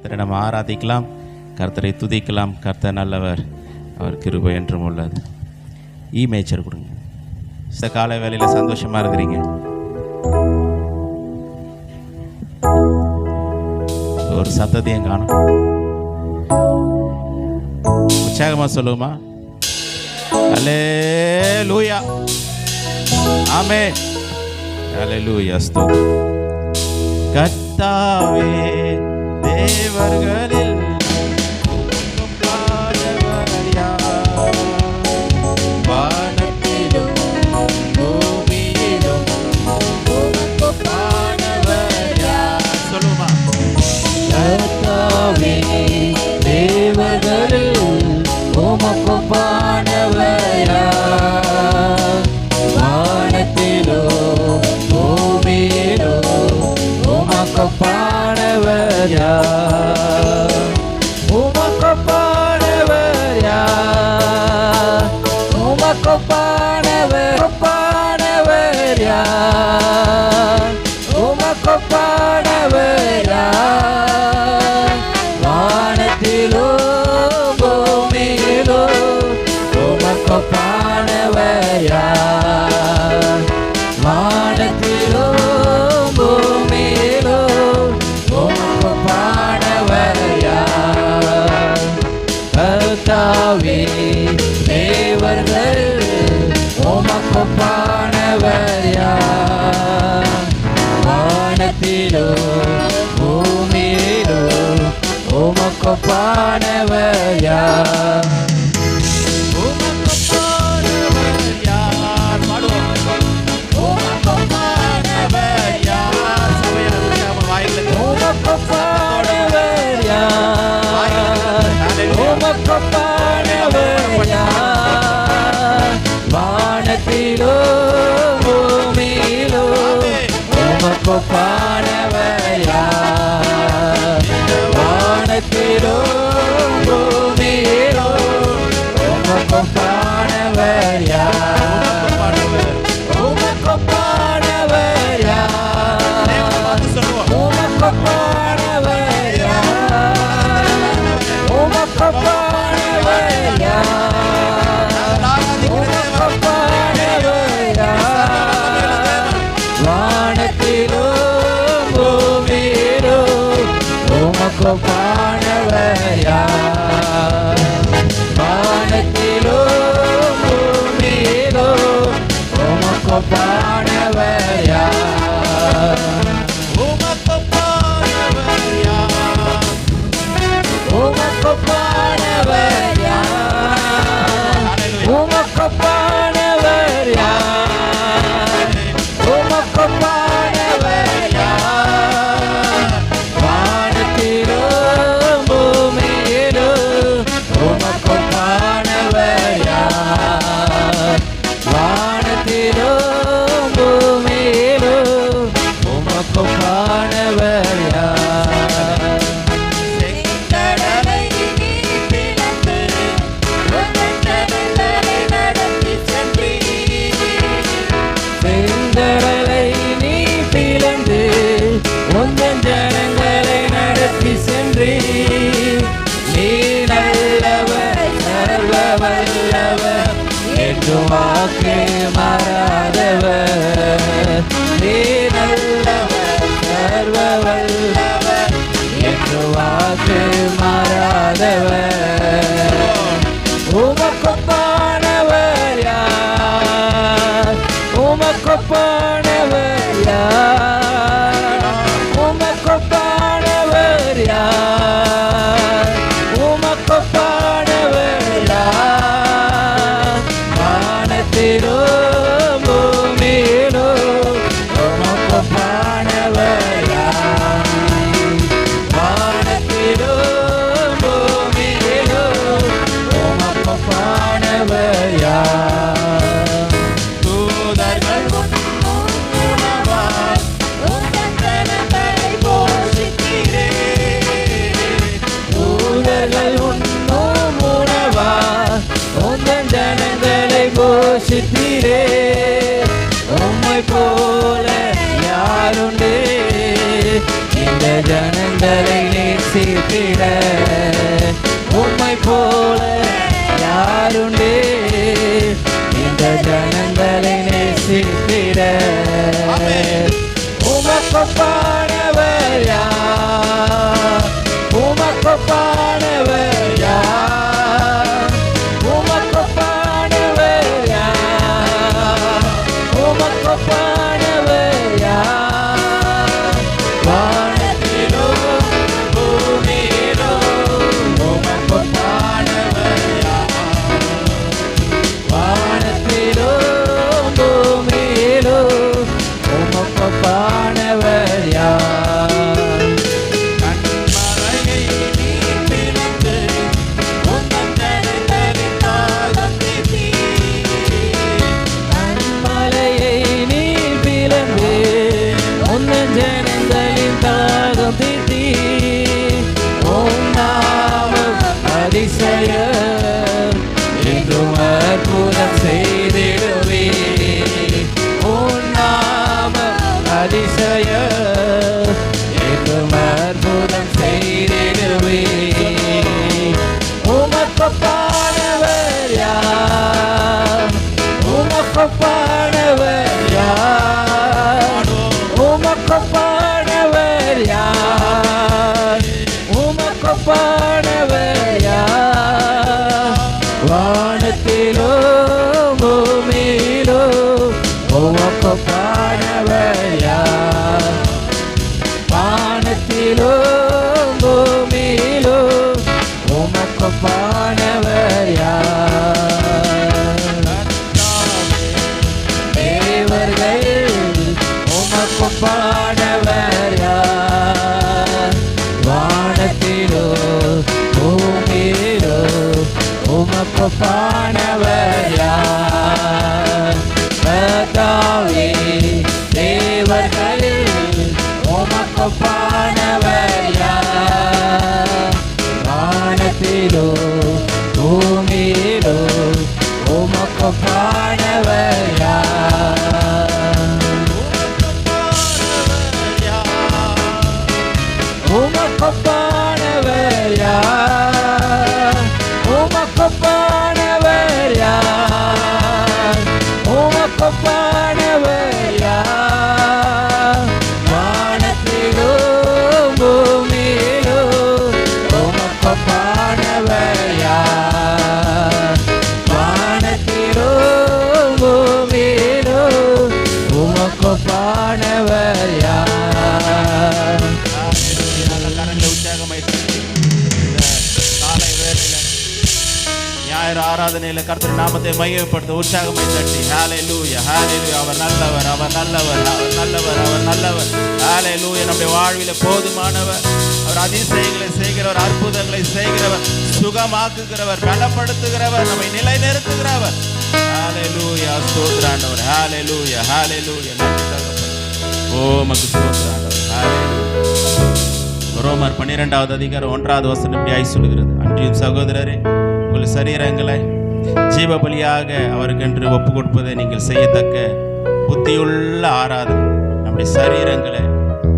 கர்த்தரை நம்ம ஆராதிக்கலாம், கர்த்தரை துதிக்கலாம். கர்த்தர் நல்லவர், அவர் கிருபை என்றும் உள்ளது. மேய்ச்சல் கொடுங்க. இந்த காலை வேளையில் சந்தோஷமாக இருக்கிறீங்க? ஒரு சத்தத்தையும் காணும். உற்சாகமாக சொல்லுமா? அல்லேலூயா, ஆமென், அல்லேலூயா, ஸ்தோத்திரம். கர்த்தாவே தேவர்களில் போஷித்தீரே, உம்மை போல யாருண்டே இந்த ஜனங்கள் ஜனங்களை நேசித்திட உம்மை போல யாருண்டே இந்த ஜனங்களை நேசித்திட உமக்கொப்பானவர் யார் உமக்கொப்பானவர் யார் உமக்கொப்பானவர் யார் உமக்கொப்பானவர் யார் வானத்திலும் பூமியிலும் உமக்கொப்பானவர் யார் வானத்திலும் பூமியிலும் உமக்கொப்பானவர் யார் என்றும் அற்புதம் செய்திடுவே உன் நாமம் அதிசய என்றும் அற்புதம் செய்திடுவே உமக்கொப்பானவர் யார் உமக்கொப்பானவர் யார் உமக்கொப்பானவர் யார் உமக்கொப்பானவர் யார் வானத்திலோ பூமியிலோ உமக்கொப்பானவர் யார் வானத்திலோ பூமியிலோ உமக்கொப்பானவர் யார் தேவர்கள் உமக்கொப்பானவர் யார் வானத்திலோ பூமியிலோ உமக்கொப்பானவர் யார் கர்த்தாவே தேவர்களில் உமக்கொப்பானவர் யார் வானத்திலோ பூமியிலோ உமக்கொப்பானவர் யார் உமக்கொப்பானவர் யார் உமக்கொப்பானவர் யார் உமக்கொப்பானவர் யார் வானத்திலோ பூமியிலோ உமக்கொப்பானவர் யார் வானத்திலோ பூமியிலோ உமக்கொப்பானவர் யார் ஆராதனையில கர்த்தர் நாமத்தை மையப்படுத்த உற்சாகமாய் தட்டி ஹல்லேலூயா ஹல்லேலூயா அவர் நல்லவர் அவர் நல்லவர் அவர் நல்லவர் அவர் நல்லவர் ஹல்லேலூயா நம்முடைய வாழ்வில போதுமானவர் அவர் அதிசயங்களை செய்கிறவர் அற்புதங்களை செய்கிறவர் சுகமாக்குகிறவர் பலப்படுத்துகிறவர் நம்மை நிலைநிறுத்துகிறவர் ஹல்லேலூயா ஸ்தோத்திராண்டவர் ஹல்லேலூயா ஹல்லேலூயா நன்றி தகப்பனே ஓ மக்கு ஸ்தோத்திராண்டவர் ஹல்லேலூயா ரோமர் 12வது அதிகாரம் 1வது வசனம் இப்படியாய் சொல்கிறது அன்றியும் சகோதரரே உங்கள் சரீரங்களை ஜீவ பலியாக அவருக்கென்று ஒப்பு கொடுப்பதை நீங்கள் செய்யத்தக்க புத்தியுள்ள ஆராதனை நம்முடைய சரீரங்களை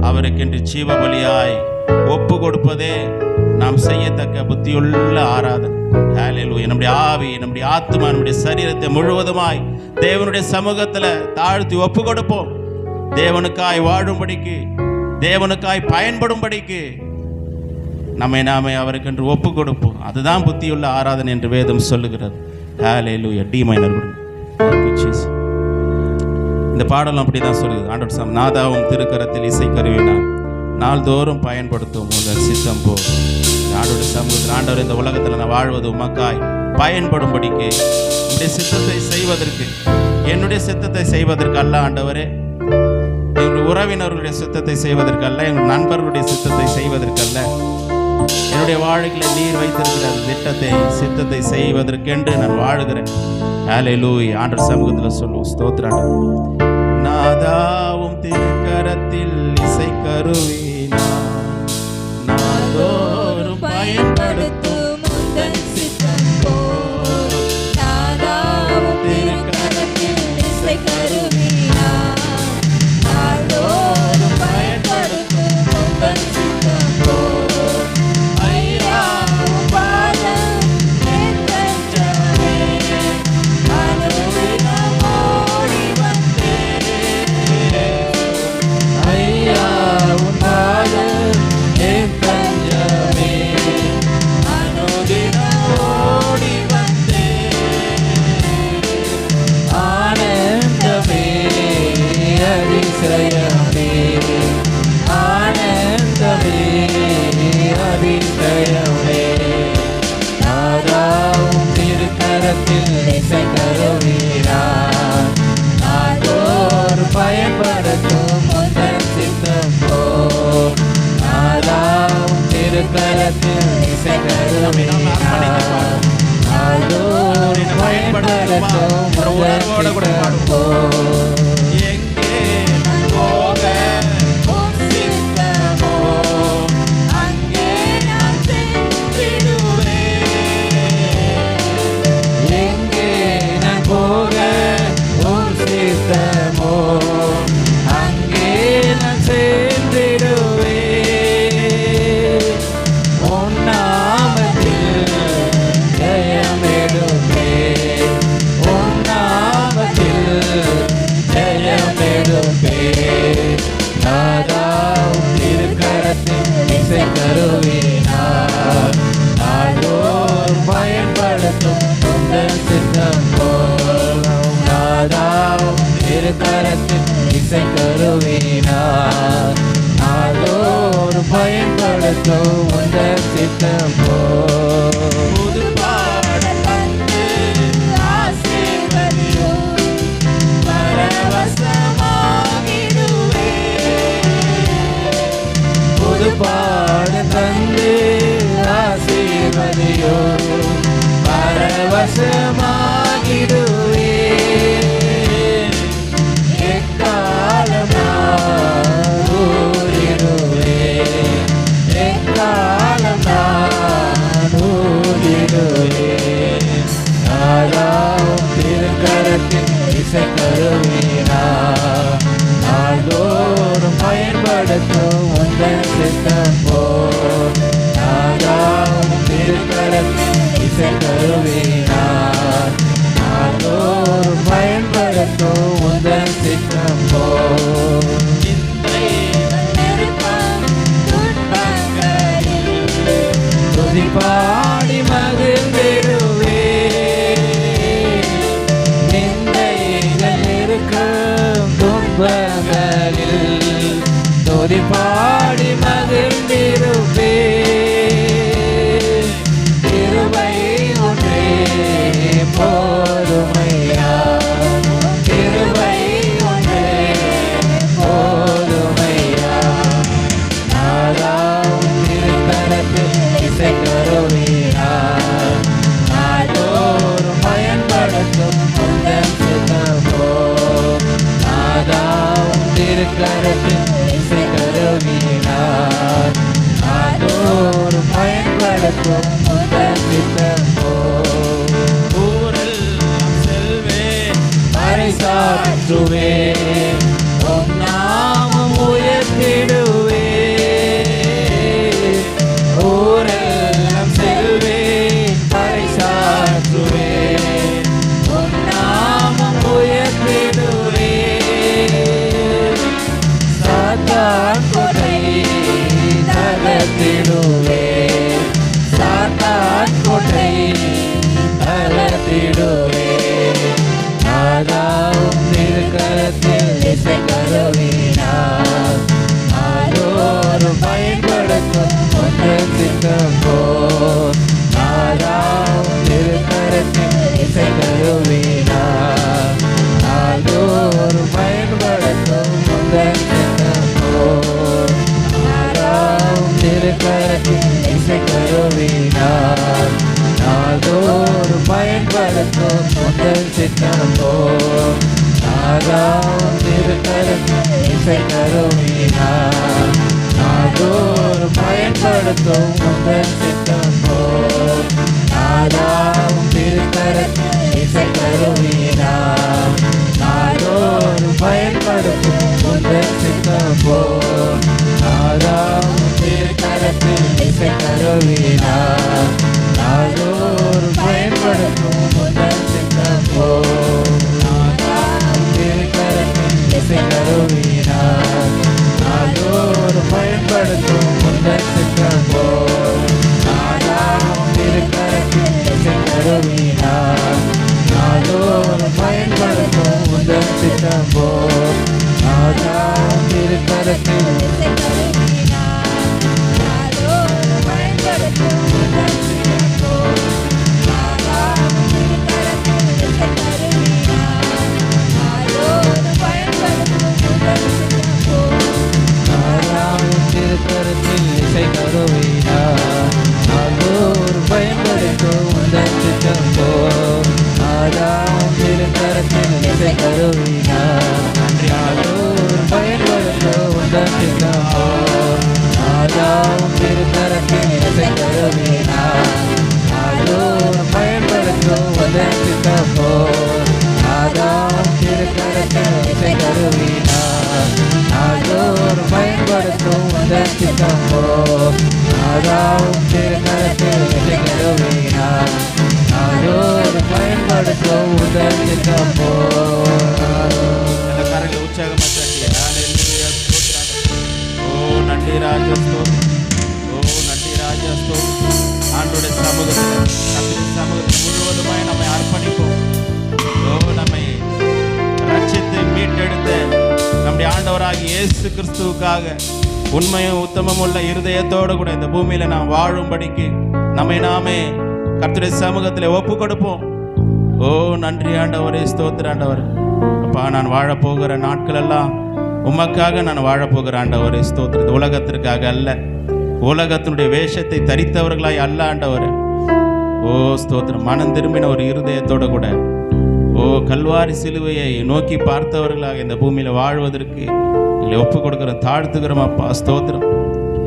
அவருக்கென்று ஜீவ பலியாய் ஒப்பு கொடுப்பதே நாம் செய்யத்தக்க புத்தியுள்ள ஆராதனை ஹல்லேலூயா நம்முடைய ஆவி நம்முடைய ஆத்மா நம்முடைய சரீரத்தை முழுவதுமாய் தேவனுடைய சமூகத்தில் தாழ்த்தி ஒப்பு கொடுப்போம் தேவனுக்காய் வாழும்படிக்கு தேவனுக்காய் பயன்படும்படிக்கு நாமே அவருக்கென்று ஒப்பு கொடுப்போம் அதுதான் புத்தியுள்ள ஆராதனை என்று வேதம் சொல்லுகிறது ஹல்லேலூயா டி மைனர் கொடுங்க இந்த பாடலும் அப்படி தான் சொல்லுது ஆண்டவர் நாதாவும் திருக்கரத்தில் இசை கருவினார் நாள்தோறும் பயன்படுத்தும் உங்கள் சித்தம் போ ஆண்டோட சமூகத்தில் ஆண்டவர் இந்த உலகத்தில் நான் வாழ்வது உமக்காய் பயன்படும்படிக்கு என்னுடைய சித்தத்தை செய்வதற்கு என்னுடைய சித்தத்தை செய்வதற்கு அல்ல ஆண்டவரே எங்களுடைய உறவினர்களுடைய சித்தத்தை செய்வதற்கல்ல எங்கள் நண்பர்களுடைய சித்தத்தை செய்வதற்கல்ல என்னுடைய வாழ்க்கையில நீர் வைத்திருக்கிற திட்டத்தை சித்தத்தை செய்வதற்கென்று நான் வாழுகிறேன் ஹல்லேலூயா ஆண்டவர் சமூகத்தில் சொல்லுவோம் ஸ்தோத்திரம் நாதாவும் திருக்கரத்தில் இசை கருவினா நாள்தோறும் பயன்படுத்தும் உந்தன் சித்தம் போல் நாதாவும் திருக்கரத்தில் இசை கருவினா நாள்தோறும் பயன்படுத்தும் உந்தன் சித்தம் போல் திருக்கரத்தில் இசைக்கருவினார் நாள்தோறும் பயன்படுத்தும் உணர்வோட கூட பாடுவோம். எங்கே போக உம் சித்தமோ, அங்கே நான் சென்றிடுவேன். எங்கே நான் போக உம் சித்தமோ, அங்கே நான் சென்றிடுவேன். உன் நாமத்தில் ஜெயமெடுப்பேன், உன் நாமத்தில் ஜெயமெடுப்பேன். நாதா உம் திருக்கரத்தில் இசைக்கருவினார் நாள்தோறும் பயன்படுத்தும் உந்தன் சித்தம் போல். நாதா உம் திருக்கரத்தில் இசைக்கருவினார் நாள்தோறும் பயன்படுத்தும் உந்தன் சித்தம் போல். புது பாடல் தந்து ஆசீர்வதியும், பரவசமாகிடுவேன். புது பாடல் தந்து ஆசீர்வதியோ, பரவசமாகிடுவேன். எக்காலம் நான் ஊறிடுவேன், எக்காலம் நான் ஊறிடுவேன். நாதாவும் திருக்கரத்தில் இசைக்கருவினார் நாள்தோறும் பயன்படுத்தும் உந்தன் சித்தம் போல். நாதாவும் திருக்கரத்தில் இசைக்கருவினார் நாள்தோறும் பயன்படுத்தும் உந்தன் சித்தம் போல். துதி பாடி மகிழ்ந்திடுவேன். நிந்தைகள் இருக்கும் துன்பங்களில் துதி பாடி மகிழ்ந்திருப்பேன். கிருபை ஒன்றே போதுமையா, கிருபை ஒன்றே போதுமையா. நாதாவும் திருக்கரத்தில் இசைக்கருவினார் நாள்தோறும் பயன்படுத்தும் உந்தன் சித்தம் போல். நாதாவும் திருக்கரத்தில் இசைக்கருவினார் நாள்தோறும் பயன்படுத்தும் உந்தன் சித்தம் போல். ஊரெல்லாம் செல்வேன், பறைசாற்றுவேன், உம் நாமம் உயர்த்திடுவேன். ஊரெல்லாம் செல்வேன், பறைசாற்றுவேன், உம் நாமம் உயர்த்திடுவேன். சாத்தான் கொடை தகர்த்திடுவேன், சாத்தான் கொடை தகர்த்திடுவேன். நாதாவும் திருக்கரத்தில் இசைக்கருவினார் நாள்தோறும் பயன்படுத்தும் உந்தன் சித்தம் போல். நாதாவும் திருக்கரத்தில் இசைக்கருவினார் நாள்தோறும் பயன்படுத்தும் உந்தன் சித்தம் போல். நாதாவும் திருக்கரத்தில் இசைக்கருவினார் நாள்தோறும் பயன்படுத்தும் உந்தன் சித்தம் போல். நாதாவும் திருக்கரத்தில் இசைக்கருவினார் நாள்தோறும் பயன்படுத்தும் உந்தன் சித்தம் போல். நாதாவும் திருக்கரத்தில் இசைக்கருவினார் நாள்தோறும் பயன்படுத்தும் உந்தன் சித்தம் போல். நாதாவும் திருக்கரத்தில் இசைக்கருவினார் நாள்தோறும் பயன்படுத்தும் உந்தன் சித்தம் போல். நாதாவும் திருக்கரத்தில் இசைக்கருவினார் நாள்தோறும் பயன்படுத்தும் உந்தன் சித்தம் போல். நாதாவும் திருக்கரத்தில் இசைக்கருவினார் நாள்தோறும் பயன்படுத்தும் உந்தன் சித்தம் போல். நாதாவும் திருக்கரத்தில் பயன்படுத்தும் நாதாவும் திருக்கரத்தில் இசைக்கருவினார் நாடோறு பயன்படுத்தும் உதவி சித்தப்போ அந்த கரங்களை உற்சாகமா தட்டி ஹalleluya ஸ்தோத்திரம். ஓ நன்றி ராஜா ஸ்தோத்திரம். ஓ நன்றி ராஜா ஸ்தோத்திரம். ஆண்டவருடைய சமூகத்தில் கர்த்தருடைய சமூகத்தில் முழுவதுமாய் நம்மை அர்ப்பணிப்போம். ஓ நம்மை ரட்சித்து மீட்டெடுத்த நம்முடைய ஆண்டவராகிய இயேசு கிறிஸ்துவுக்காக உண்மையும் உத்தமம் உள்ள இருதயத்தோடு கூட இந்த பூமியில நாம் வாழும்படிக்கு நம்மை நாமே கர்த்தருடைய சமூகத்தில் ஒப்பு கொடுப்போம். ஓ நன்றி ஆண்டவரே ஸ்தோத்திர ஆண்டவர். அப்பா நான் வாழப்போகிற நாட்கள் எல்லாம் உமக்காக நான் வாழப்போகிற ஆண்டவரே ஸ்தோத்திரம். இந்த உலகத்திற்காக அல்ல, உலகத்தினுடைய வேஷத்தை தரித்தவர்களாய் அல்ல ஆண்டவர். ஓ ஸ்தோத்திரம். மனம் திரும்பின ஒரு இருதயத்தோடு கூட ஓ கல்வாரி சிலுவையை நோக்கி பார்த்தவர்களாக இந்த பூமியில் வாழ்வதற்கு இல்லை ஒப்பு கொடுக்குறோம், தாழ்த்துக்கிறோம் அப்பா ஸ்தோத்திரம்.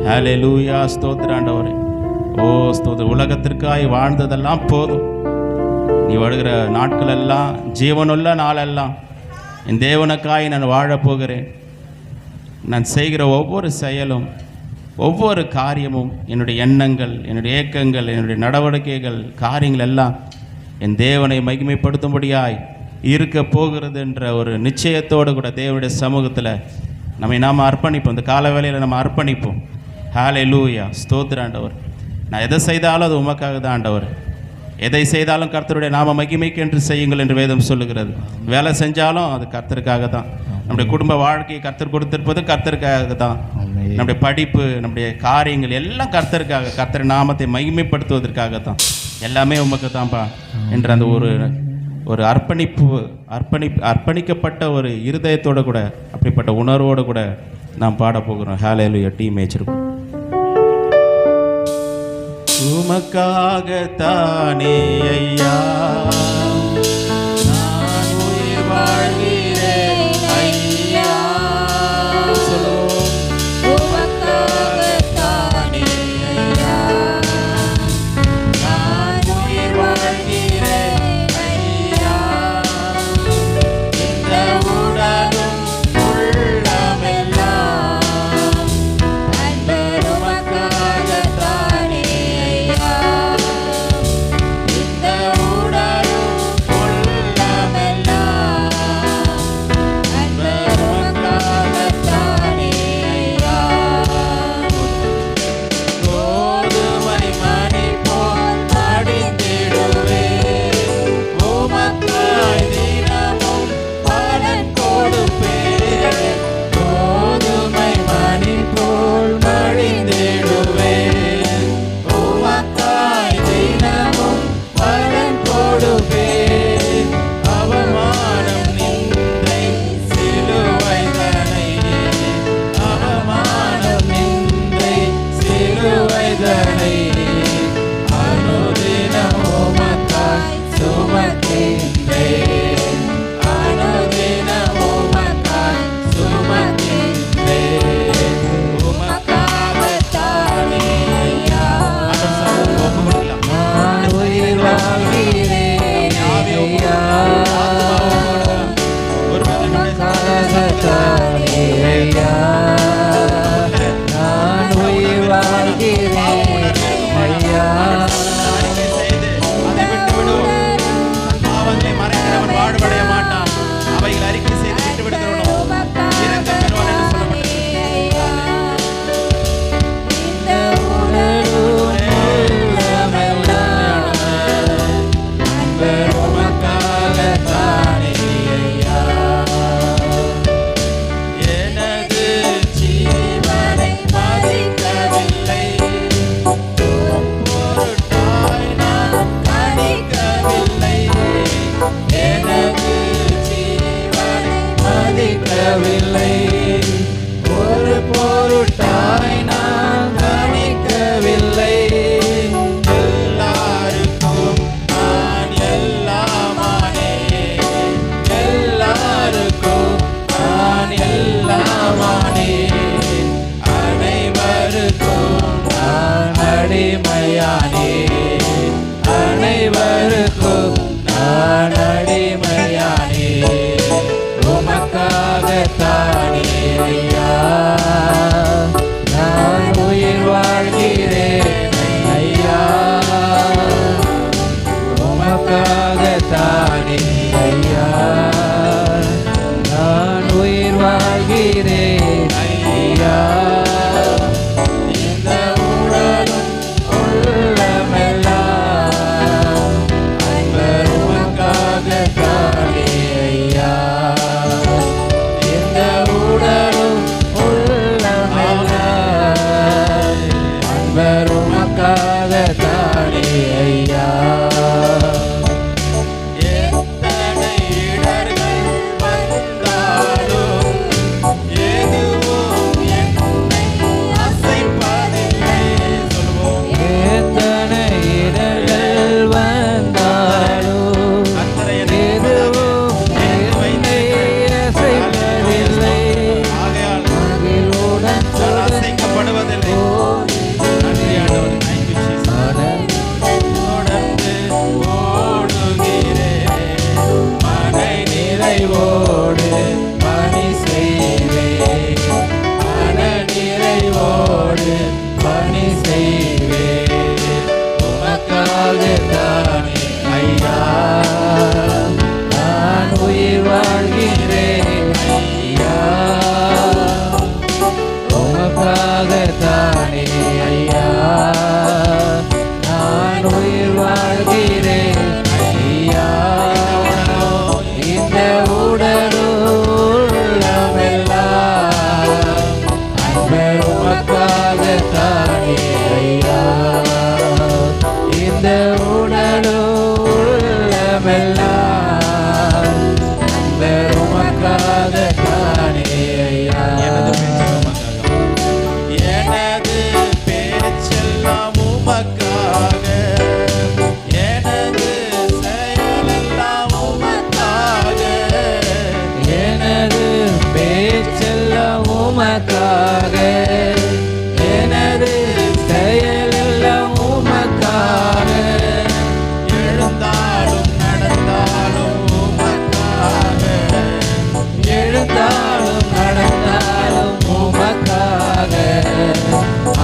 ஹல்லேலூயா ஸ்தோத்திரம் ஆண்டவரே. ஓ ஸ்தோத்திரம். உலகத்திற்காய் வாழ்ந்ததெல்லாம் போதும். நீ வருகிற நாட்கள் எல்லாம் ஜீவனுள்ள நாளெல்லாம் என் தேவனுக்காய் நான் வாழப்போகிறேன். நான் செய்கிற ஒவ்வொரு செயலும் ஒவ்வொரு காரியமும் என்னுடைய எண்ணங்கள், என்னுடைய ஏக்கங்கள், என்னுடைய நடவடிக்கைகள், காரியங்கள் எல்லாம் என் தேவனை மகிமைப்படுத்தும்படியாய் இருக்க போகிறது என்ற ஒரு நிச்சயத்தோடு கூட தேவனுடைய சமூகத்தில் நம்மை நாம் அர்ப்பணிப்போம். இந்த கால வேளையில் நம்ம அர்ப்பணிப்போம். ஹல்லேலூயா ஸ்தோத்திரம் ஆண்டவர். நான் எதை செய்தாலும் அது உமக்காக தான் ஆண்டவர். எதை செய்தாலும் கர்த்தருடைய நாம மகிமைக்கு என்று செய்யுங்கள் என்று வேதம் சொல்லுகிறது. வேலை செஞ்சாலும் அது கர்த்தருக்காக தான். நம்முடைய குடும்ப வாழ்க்கையை கர்த்தர் கொடுத்திருப்பது கர்த்தருக்காக தான். நம்முடைய படிப்பு, நம்முடைய காரியங்கள் எல்லாம் கர்த்தருக்காக, கர்த்தர் நாமத்தை மகிமைப்படுத்துவதற்காக தான். எல்லாமே உமக்கு தான்ப்பா என்ற அந்த ஒரு அர்ப்பணிக்கப்பட்ட ஒரு இருதயத்தோடு கூட, அப்படிப்பட்ட உணர்வோடு கூட நாம் பாடப்போகிறோம். ஹல்லேலூயா. டீம் மேய்ச்சிருக்கோம். உமக்காகத்தானே ஐயா நான் உயிர் வாழ்கிறேன் ஐயா. சொல்லுவோம். உமக்காகத்தானே ஐயா நான் உயிர் வாழ்கிறேன் ஐயா. இந்த உடலும் உள்ளமெல்லாம் அன்பர் உமக்காகத்தானே ஐயா. இந்த உடலும் உமக்காகத்தானே ஐயா. எத்தனை இடர்கள் வந்தாலும் எதுவும் என்னை அசைப்பதில்லை. சொல்லுவோம். எத்தனை இடர்கள் வந்தாலும் கர்த்தரை என்னை எதுவும் என்னை அசைப்பதில்லை. ஆகையால் மகிழ்வுடன் நான் அசைக்கப்படுவதில்லை. நன்றி ஆண்டவரே. Thank you, Jesus. தொடர்ந்து ஓடுகிறேன், மனை நிறைவோடு பணி செய்வேன். மன நிறைவோடு பணி செய்வேன். உமக்காகத்தானே ஐயா நான் உயிர் வாழ்கிறேன் ஐயா. உமக்காகத்தானே ஐயா நான் உயிர் வாழ்கிறேன் ஐயா. இந்த உடலுள்ளமெல்லாம் அன்பர் உமக்காகத்தானே ஐயா. இந்த உடலுள்ளமெல்லாம் அன்பர் உமக்காகத்தானே ஐயா. எனது பேச்செல்லாம் உமக்காக, எனது செயலெல்லாம் உமக்காக, எனது பேச்செல்லாம் உமக்காக, எனது செயலெல்லாம் உமக்காக. எழுந்தாலும் நடந்தாலும் உமக்காக, எழுந்தாலும் நடந்தாலும் உமக்காக,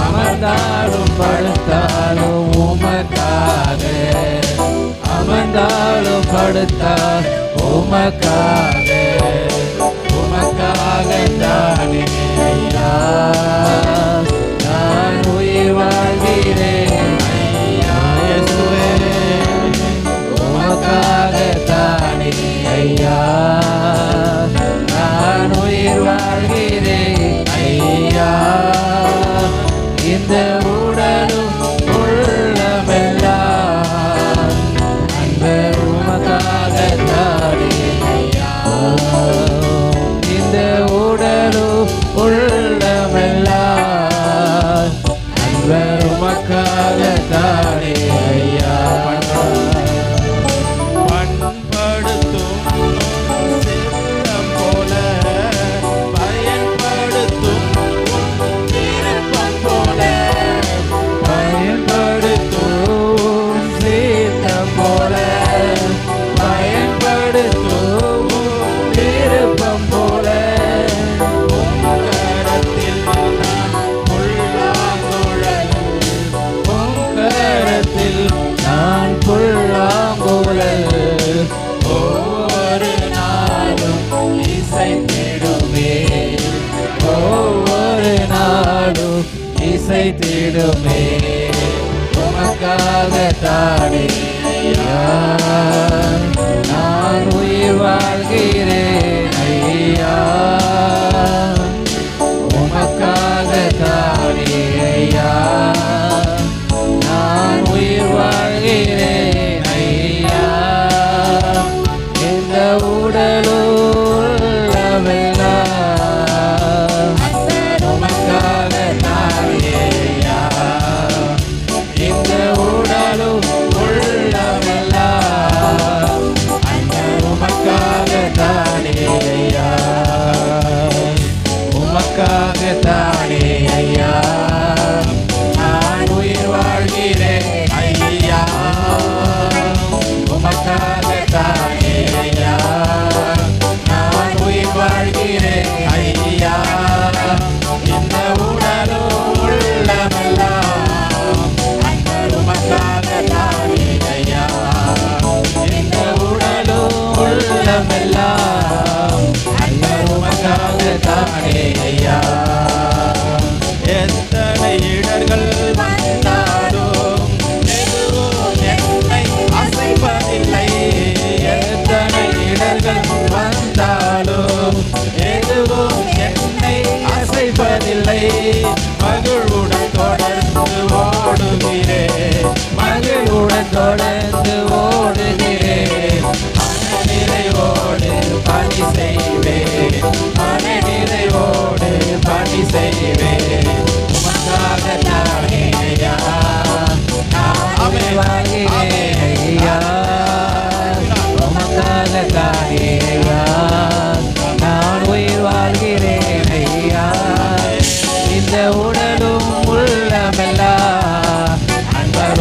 அமர்ந்தாலும் படுத்தாலும் உமக்காக, அமர்ந்தாலும் படுத்தால் உமக்காக. உமக்காகத்தானே ஐயா நான் உயிர் வாழ்கிறேன் ஐயா. இயேசுவே. உமக்காகத்தானே ஐயா நான் உயிர் வாழ்கிறேன் ஐயா. இந்த உடலும் உள்ளமெல்லாம் அன்பர் உமக்காகத்தானே ஐயா. இந்த உடலும் உள்ளமெல்லாம் அன்பர் உமக்காகத்தானே ஐயா. பண்படுத்தும் சித்தம் போல, பயன்படுத்தும் விருப்பம் போல, பயன்படுத்தும் சீத்தம் போல, பயன்படுத்தும் விருப்பம் போல. கரத்தில் நான் புல்லாங்குழல், கரத்தில் நான் புல்லாங்குழல் ஒவ்வொரு நாளும் இசைத்திடுமே. ஒவ்வொரு நாளும் இசைத்திடுமே. உமக்காகத்தானே ஐயா நான் உயிர் வாழ்கிறேன் ஐயா. உமக்காகத்தானே ஐயா நான் உயிர் வாழ்கிறேன் ஐயா. இந்த உடலுள்ளமெல்லாம் உமக்காகத்தானே ஐயா. இந்த உடலும் உள்ளமெல்லாம் அன்பர் உமக்காகத்தானே ஐயா. உமக்காகத்தானே ஐயா நான் உயிர் வாழ்கிறேன் ஐயா.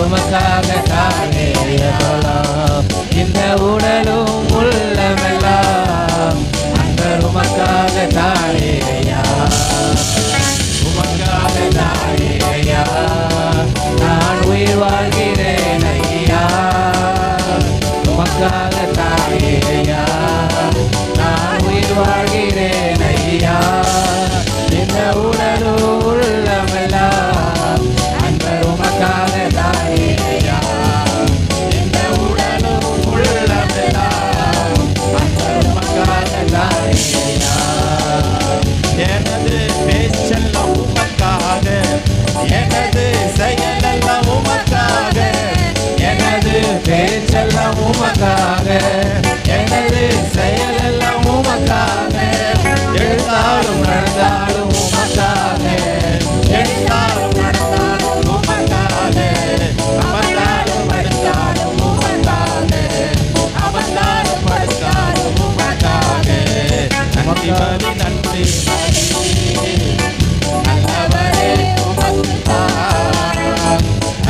உமக்காக தானே எல்லாம். இந்த உடலும் உள்ளமெல்லாம் அன்பர் உமக்காக தானே ஐயா. உமக்காக தானே ஐயா நான் உயிர் வாழ்கிறேன் ஐயா. உமக்காக தானே ஐயா நான் உயிர் வாழ்கிறேன் ஐயா. இந்த உடலும் உள்ளமெல்லாம் அன்பர் உமக்காக தானே ஐயா. இந்த உடலும் உள்ளமெல்லாம் அன்பர் உமக்காக தானே ஐயா. எனது பேச்செல்லாம் உமக்காக, எனது செயலெல்லாம் உமக்காக, எனது பேச்செல்லாம் உமக்காக, எனது செயலெல்லாம் உமக்காக. எழுந்தாலும் நடந்தாலும் உமக்காக, எழுந்தாலும் நடந்தாலும் உமக்காக, அமர்ந்தாலும் படுத்தாலும் உமக்காக, அமர்ந்தாலும் படுத்தாலும் உமக்காக. நன்றி பலி நன்றி நல்லவரே உமக்குத்தான்.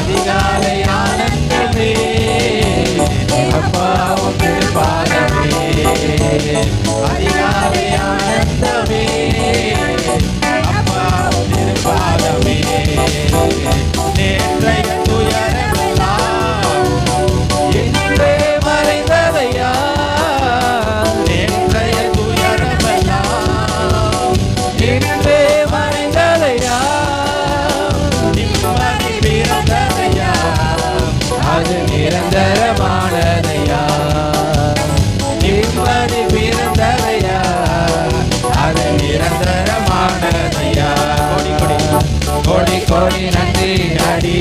அதிகாலை ஆனந்தமே அப்பாவும் திருப்பாதமே. அதிகாலை ஆனந்தமே அப்பாவும் திருப்பாதமே. நேற்றைய துயரமெல்லாம் இன்றே மறைந்ததையா. நேற்றைய துயரமெல்லாம் இன்றே மறைந்ததையா. நிம்மதி பிறந்ததையா. அது நிரந்தரமானதையா. நிம்மதி பிறந்ததையா. அது நிரந்தரமானதையா. கோடி கோடி நன்றி டாடி.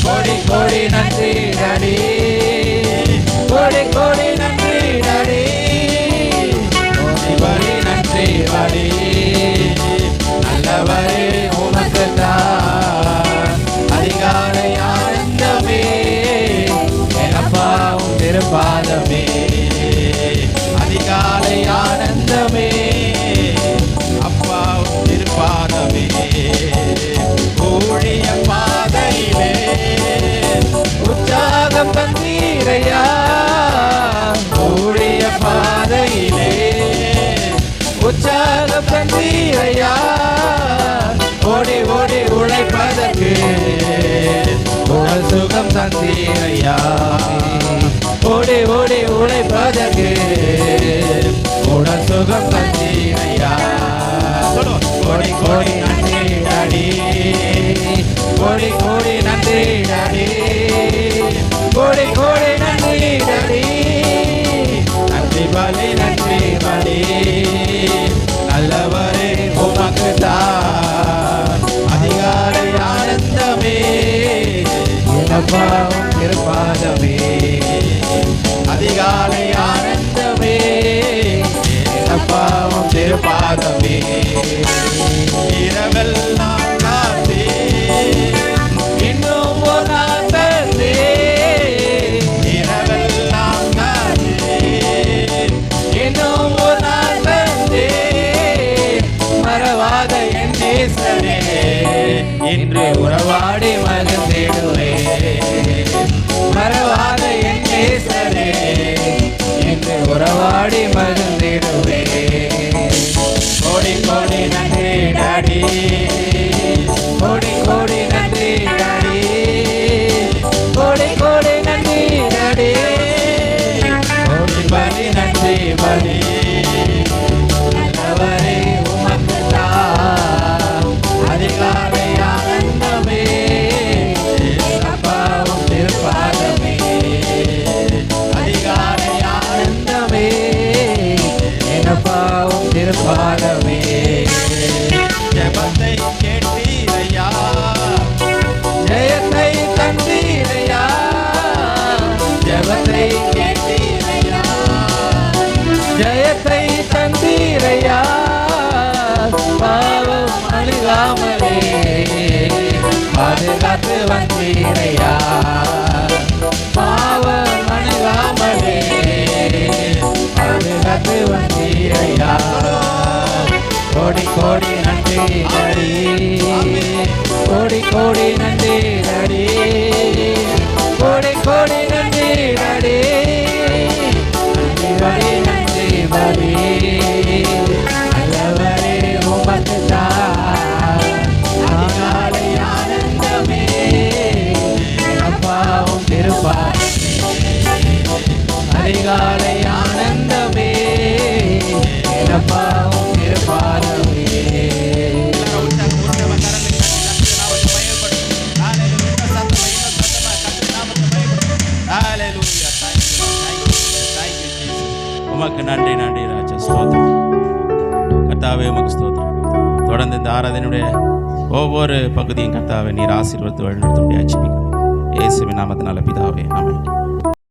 கோடி கோடி நன்றி டாடி. கோடி கோடி நன்றி டாடி. கோடி கோடி நன்றி டாடி. நல்லவரே உமக்குத்தான் அதிகாலை ஆனந்தமே எனப்பாவும் திருப்பாதமே. அதிகாலை ஆனந்தமே அப்பாவும் திருப்பாதமே. ஊழிய பாதையிலே உற்சாகம் தந்தீரையா. ஊழிய பாதையிலே உற்சாகம் தந்தீரையா. ஓடி ஓடி உழைப்பதற்கு உடல் சுகம் தந்தீரையா. ஓடி ஓடி உழைப்பதற்கு உடல் சுகம் தந்தீரையா. கோடி கோடி நன்றி டாடி. கோடி கோடி நன்றி டாடி. கோடி கோடி நன்றி டாடி. நன்றி பலி நன்றி பலி நல்லவரே உமக்குத்தான் அதிகாலை ஆனந்தமே எனப்பாவும் திருப்பாதமே. அதிகாலை ஆனந்தமே எனப்பாவும் திருப்பாதமே. இரவெல்லாம் காத்தே இன்னும் ஒரு நாள் தந்தே. இரவெல்லாம் காத்தே இன்னும் ஒரு நாள் தந்தே. மறவாத என் நேசரே இன்று உறவாடி மகிழ்ந்திடுவே. மறவாத என் நேசரே இன்று உறவாடி மகிழ்ந்திடுவே. கோடி உமக்கு நன்றி நன்றி ராஜா. ஸ்தோத்திரம் கர்த்தாவே, உமக்கு ஸ்தோத்திரம். தொடர்ந்து இந்த ஆராதனையுடைய ஒவ்வொரு பகுதியும் கர்த்தாவே நீர் ஆசீர்வதித்து வழிநடத்த முடியாது. இயேசுவின் நாமத்தினால பிதாவே, ஆமென்.